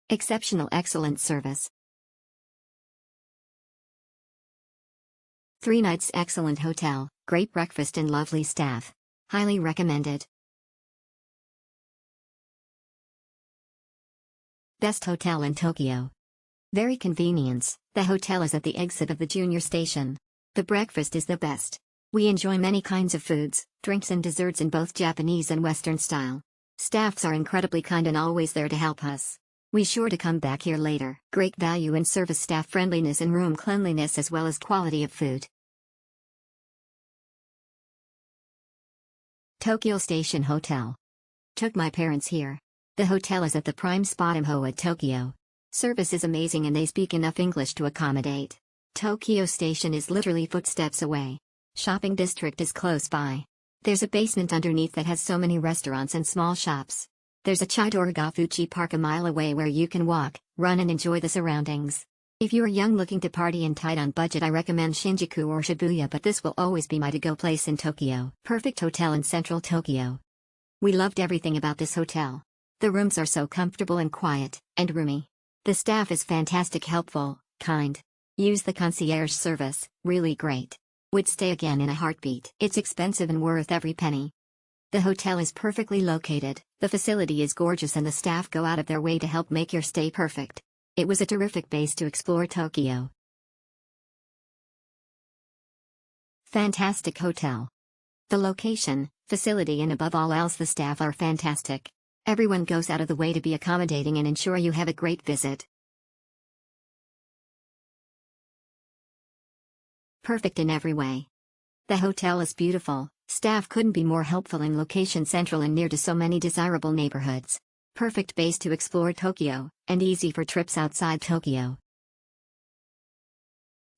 Exceptional excellent service. 3 nights excellent hotel, great breakfast and lovely staff. Highly recommended. Best hotel in Tokyo. Very convenience. The hotel is at the exit of the junior station. The breakfast is the best. We enjoy many kinds of foods, drinks and desserts in both Japanese and Western style. Staffs are incredibly kind and always there to help us. We sure to come back here later. Great value in service, staff friendliness and room cleanliness as well as quality of food. Tokyo Station Hotel. Took my parents here. The hotel is at the prime spot in Hoa, Tokyo. Service is amazing and they speak enough English to accommodate. Tokyo Station is literally footsteps away. Shopping district is close by. There's a basement underneath that has so many restaurants and small shops. There's a Chidorigafuchi Park a mile away where you can walk, run and enjoy the surroundings. If you are young looking to party and tight on budget, I recommend Shinjuku or Shibuya, but this will always be my to-go place in Tokyo. Perfect hotel in central Tokyo. We loved everything about this hotel. The rooms are so comfortable and quiet, and roomy. The staff is fantastic, helpful, kind. Use the concierge service, really great. Would stay again in a heartbeat. It's expensive and worth every penny. The hotel is perfectly located, the facility is gorgeous and the staff go out of their way to help make your stay perfect. It was a terrific base to explore Tokyo. Fantastic hotel. The location, facility and above all else the staff are fantastic. Everyone goes out of the way to be accommodating and ensure you have a great visit. Perfect in every way. The hotel is beautiful, staff couldn't be more helpful in location central and near to so many desirable neighborhoods. Perfect base to explore Tokyo, and easy for trips outside Tokyo.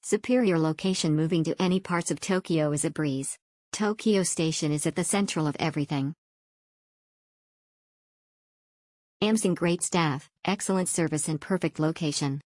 Superior location, moving to any parts of Tokyo is a breeze. Tokyo Station is at the central of everything. Amazing great staff, excellent service and perfect location.